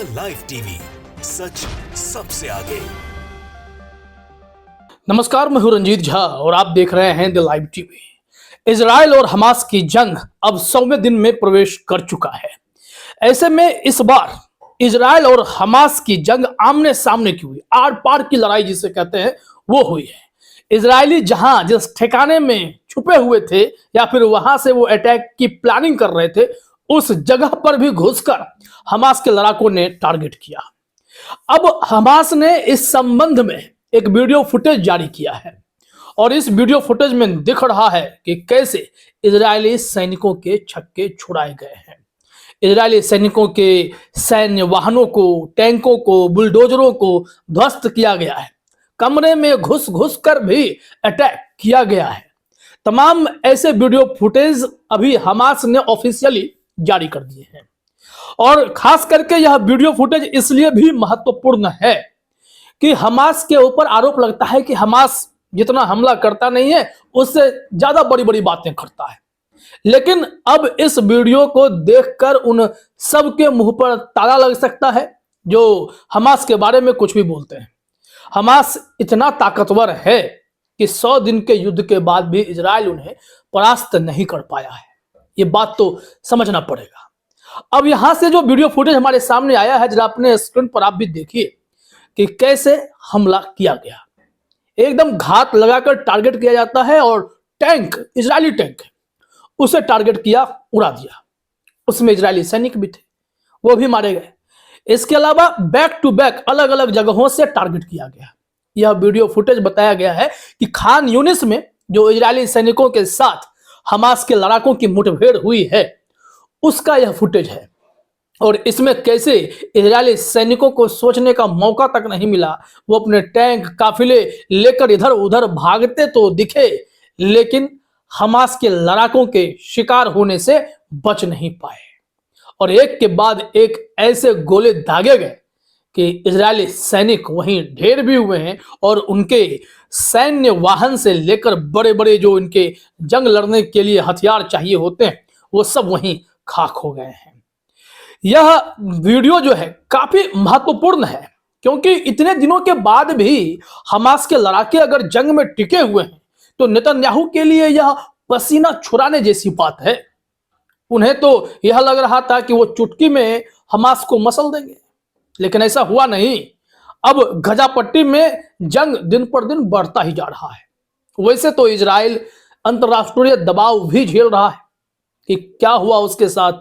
Live TV, सच सबसे आगे। नमस्कार, मैं हूं रंजीत झा और आप देख रहे हैं द लाइव टीवी। इजराइल और हमास की जंग अब 100वें दिन में प्रवेश कर चुका है। ऐसे में इस बार इजराइल और हमास की जंग आमने सामने की हुई, आर पार की लड़ाई जिसे कहते हैं वो हुई है। इजरायली जहां जिस ठिकाने में छुपे हुए थे या फिर वहां से वो अटैक की प्लानिंग कर रहे थे, उस जगह पर भी घुसकर हमास के लड़ाकों ने टारगेट किया। अब हमास ने इस संबंध में एक वीडियो फुटेज जारी किया है और इस वीडियो फुटेज में दिख रहा है कि कैसे इजरायली सैनिकों के छक्के छुड़ाए गए हैं। इजरायली सैनिकों के सैन्य वाहनों को, टैंकों को, बुलडोजरों को ध्वस्त किया गया है। कमरे में घुस घुस कर भी अटैक किया गया है। तमाम ऐसे वीडियो फुटेज अभी हमास ने ऑफिशियली जारी कर दिए हैं और खास करके यह वीडियो फुटेज इसलिए भी महत्वपूर्ण है कि हमास के ऊपर आरोप लगता है कि हमास जितना हमला करता नहीं है उससे ज्यादा बड़ी बड़ी बातें करता है। लेकिन अब इस वीडियो को देखकर उन सब के मुंह पर ताला लग सकता है जो हमास के बारे में कुछ भी बोलते हैं। हमास इतना ताकतवर है कि 100 दिन के युद्ध के बाद भी इजराइल उन्हें परास्त नहीं कर पाया है। ये बात तो समझना पड़ेगा। अब यहां से जो वीडियो फुटेज हमारे सामने आया है, जरा अपने स्क्रीन पर आप भी देखिए कि कैसे हमला किया गया। एकदम घात लगाकर टारगेट किया जाता है और टैंक, इजरायली टैंक, उसे टारगेट किया, उड़ा दिया। उसमें इजरायली सैनिक भी थे, वो भी मारे गए। इसके अलावा बैक टू बैक अलग अलग जगहों से टारगेट किया गया। यह वीडियो फुटेज बताया गया है कि खान यूनिस में जो इजरायली सैनिकों के साथ हमास के लड़ाकों की मुठभेड़ हुई है उसका यह फुटेज है। और इसमें कैसे इजरायली सैनिकों को सोचने का मौका तक नहीं मिला। वो अपने टैंक काफिले लेकर इधर उधर भागते तो दिखे, लेकिन हमास के लड़ाकों के शिकार होने से बच नहीं पाए और एक के बाद एक ऐसे गोले दागे गए कि इजरायली सैनिक वहीं ढेर भी हुए हैं और उनके सैन्य वाहन से लेकर बड़े बड़े जो इनके जंग लड़ने के लिए हथियार चाहिए होते हैं वो सब वहीं खाक हो गए हैं। यह वीडियो जो है काफी महत्वपूर्ण है क्योंकि इतने दिनों के बाद भी हमास के लड़ाके अगर जंग में टिके हुए हैं तो नेतन्याहू के लिए यह पसीना छुड़ाने जैसी बात है। उन्हें तो यह लग रहा था कि वो चुटकी में हमास को मसल देंगे, लेकिन ऐसा हुआ नहीं। अब गजापट्टी में जंग दिन पर दिन बढ़ता ही जा रहा है। वैसे तो इजराइल अंतरराष्ट्रीय दबाव भी झेल रहा है कि क्या हुआ उसके साथ,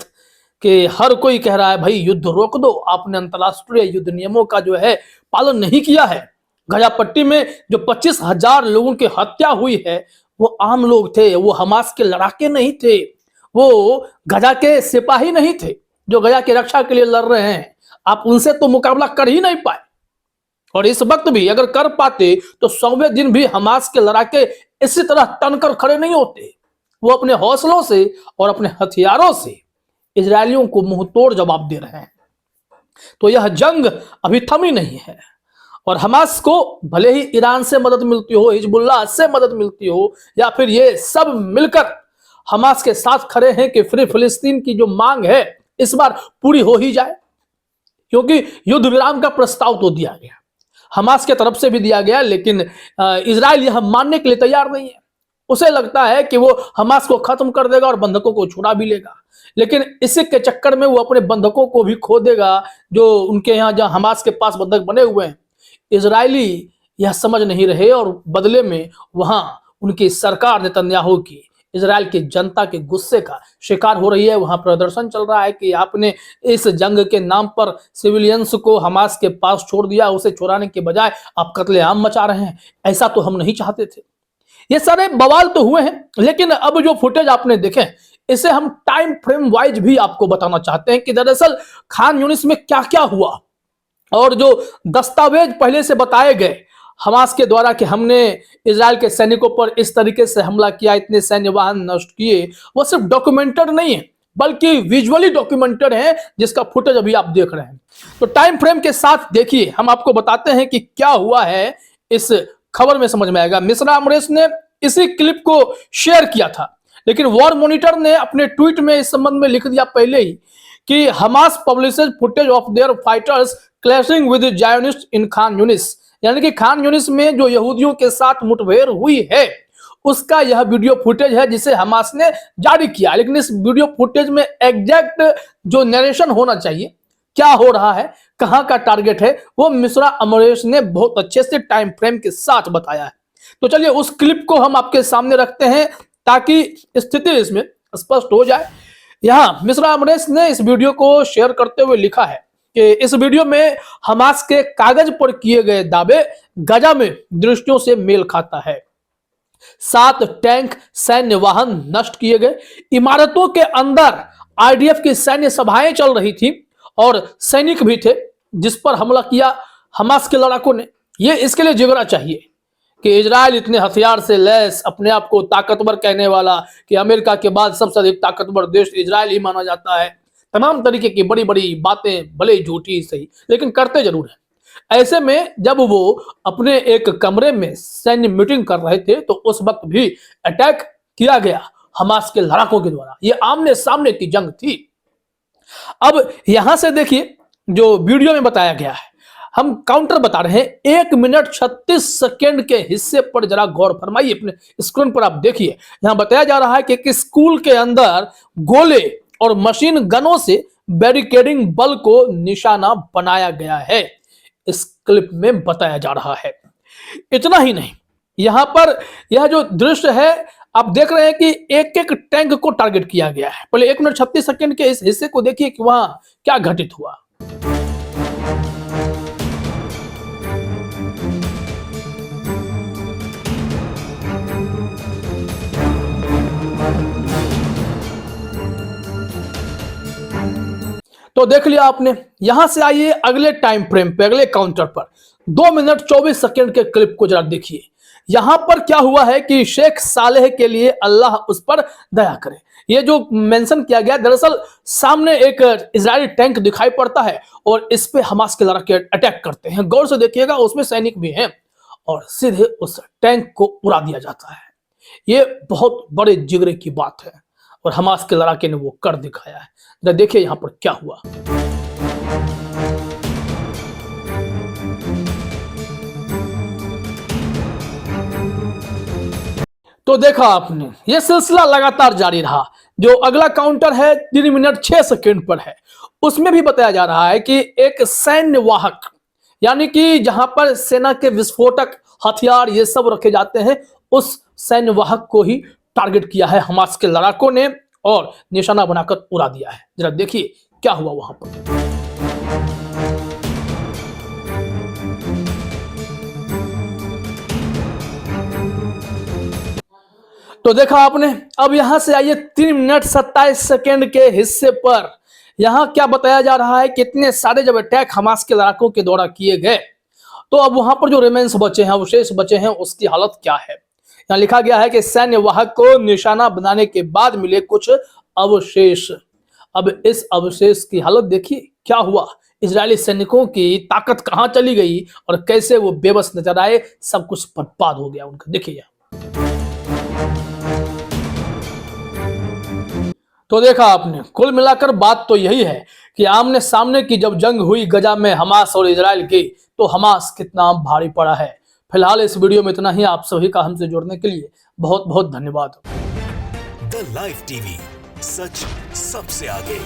कि हर कोई कह रहा है भाई युद्ध रोक दो, आपने अंतरराष्ट्रीय युद्ध नियमों का जो है पालन नहीं किया है। गजापट्टी में जो 25,000 लोगों की हत्या हुई है वो आम लोग थे, वो हमास के लड़ाके नहीं थे, वो गजा के सिपाही नहीं थे जो गजा की रक्षा के लिए लड़ रहे हैं। आप उनसे तो मुकाबला कर ही नहीं पाए और इस वक्त भी अगर कर पाते तो 100वें दिन भी हमास के लड़ाके इसी तरह तनकर खड़े नहीं होते। वो अपने हौसलों से और अपने हथियारों से इजरायलियों को मुंह तोड़ जवाब दे रहे हैं। तो यह जंग अभी थमी नहीं है और हमास को भले ही ईरान से मदद मिलती हो, हिजबुल्लाह से मदद मिलती हो या फिर ये सब मिलकर हमास के साथ खड़े हैं कि फ्री फिलिस्तीन की जो मांग है इस बार पूरी हो ही जाए, क्योंकि युद्ध विराम का प्रस्ताव तो दिया गया, हमास के तरफ से भी दिया गया, लेकिन इजराइल यह मानने के लिए तैयार नहीं है। उसे लगता है कि वो हमास को खत्म कर देगा और बंधकों को छुड़ा भी लेगा, लेकिन इसी के चक्कर में वो अपने बंधकों को भी खो देगा जो उनके यहाँ जहाँ हमास के पास बंधक बने हुए हैं। इजरायली यह समझ नहीं रहे और बदले में वहां उनकी सरकार नेतन्याहू की इजराइल की जनता के गुस्से का शिकार हो रही है। वहां प्रदर्शन चल रहा है कि आपने इस जंग के नाम पर सिविलियंस को हमास के पास छोड़ दिया, उसे छुड़ाने के बजाय आप कत्लेआम मचा रहे हैं। ऐसा तो हम नहीं चाहते थे। ये सारे बवाल तो हुए हैं, लेकिन अब जो फुटेज आपने देखे इसे हम टाइम फ्रेम वाइज भी आपको बताना चाहते हैं कि दरअसल खान यूनिस में क्या क्या हुआ और जो दस्तावेज पहले से बताए गए हमास के द्वारा कि हमने इजराइल के सैनिकों पर इस तरीके से हमला किया, इतने सैन्य वाहन नष्ट किए, वो सिर्फ डॉक्यूमेंटेड नहीं है बल्कि विजुअली डॉक्यूमेंटेड है, जिसका फुटेज अभी आप देख रहे हैं। तो टाइम फ्रेम के साथ देखिए, हम आपको बताते हैं कि क्या हुआ है। इस खबर में समझ में आएगा। मिश्रा अमरेश ने इसी क्लिप को शेयर किया था, लेकिन वॉर मॉनिटर ने अपने ट्वीट में इस संबंध में लिख दिया पहले ही कि Hamas publishes footage of their fighters clashing with Zionist in Khan Younis, यानी कि खान यूनिस में जो यहूदियों के साथ मुठभेड़ हुई है उसका यह वीडियो फुटेज है जिसे हमास ने जारी किया। लेकिन इस वीडियो फुटेज में एग्जैक्ट जो नरेशन होना चाहिए, क्या हो रहा है, कहां का टारगेट है, वो मिश्रा अमरेश ने बहुत अच्छे से टाइम फ्रेम के साथ बताया है। तो चलिए उस क्लिप को हम आपके सामने रखते हैं ताकि स्थिति इसमें स्पष्ट हो जाए। यहां मिश्रा अमरेश ने इस वीडियो को शेयर करते हुए लिखा है कि इस वीडियो में हमास के कागज पर किए गए दावे गजा में दृष्टियों से मेल खाता है। 7 टैंक सैन्य वाहन नष्ट किए गए, इमारतों के अंदर आईडीएफ की सैन्य सभाएं चल रही थी और सैनिक भी थे जिस पर हमला किया हमास के लड़ाकों ने। ये इसके लिए जिगरा चाहिए कि इजराइल इतने हथियार से लैस, अपने आप को ताकतवर कहने वाला, कि अमेरिका के बाद सबसे अधिक ताकतवर देश इजराइल ही माना जाता है, तमाम तरीके की बड़ी बड़ी बातें, भले झूठी सही, लेकिन करते जरूर है। ऐसे में जब वो अपने एक कमरे में सैन्य मीटिंग कर रहे थे तो उस वक्त भी अटैक किया गया हमास के लड़ाकों के द्वारा। ये आमने सामने की जंग थी। अब यहां से देखिए जो वीडियो में बताया गया है, हम काउंटर बता रहे हैं। 1 मिनट 36 सेकेंड के हिस्से पर जरा गौर फरमाइए, अपने स्क्रीन पर आप देखिए। यहां बताया जा रहा है कि स्कूल के अंदर गोले और मशीन गनों से बैरिकेडिंग बल को निशाना बनाया गया है, इस क्लिप में बताया जा रहा है। इतना ही नहीं, यहां पर यह जो दृश्य है आप देख रहे हैं कि एक एक टैंक को टारगेट किया गया है। पहले 1 मिनट 36 सेकेंड के इस हिस्से को देखिए कि वहां क्या घटित हुआ। तो देख लिया आपने। यहां से आइए अगले टाइम फ्रेम पे, अगले काउंटर पर 2 मिनट 24 सेकेंड के क्लिप को जरा देखिए। यहां पर क्या हुआ है कि शेख सालेह के लिए अल्लाह उस पर दया करे, ये जो मेंशन किया गया, दरअसल सामने एक इजरायली टैंक दिखाई पड़ता है और इस पे हमास के लड़के अटैक करते हैं। गौर से देखिएगा, उसमें सैनिक भी हैं और सीधे उस टैंक को उड़ा दिया जाता है। ये बहुत बड़े जिगरे की बात है और हमास के लड़ाके ने वो कर दिखाया है। जरा देखिए यहां पर क्या हुआ। तो देखा आपने, ये सिलसिला लगातार जारी रहा। जो अगला काउंटर है 3 मिनट 6 सेकेंड पर है, उसमें भी बताया जा रहा है कि एक सैन्य वाहक, यानी कि जहां पर सेना के विस्फोटक हथियार ये सब रखे जाते हैं, उस सैन्य वाहक को ही टारगेट किया है हमास के लड़ाकों ने और निशाना बनाकर उड़ा दिया है। जरा देखिए क्या हुआ वहां पर। तो देखा आपने। अब यहां से आइए 3 मिनट 27 सेकेंड के हिस्से पर। यहां क्या बताया जा रहा है, कितने सारे जब अटैक हमास के लड़ाकों के द्वारा किए गए, तो अब वहां पर जो रिमेंस बचे हैं, अवशेष बचे हैं, उसकी हालत क्या है। यहां लिखा गया है कि सैन्य वाहक को निशाना बनाने के बाद मिले कुछ अवशेष। अब इस अवशेष की हालत देखिए क्या हुआ। इजरायली सैनिकों की ताकत कहां चली गई और कैसे वो बेबस नजर आए, सब कुछ बर्बाद हो गया उनका। देखिए तो देखा आपने, कुल मिलाकर बात तो यही है कि आमने सामने की जब जंग हुई गजा में हमास और इजराइल की, तो हमास कितना भारी पड़ा है। फिलहाल इस वीडियो में इतना ही। आप सभी का हमसे जुड़ने के लिए बहुत बहुत धन्यवाद। द लाइव टीवी, सच सबसे आगे।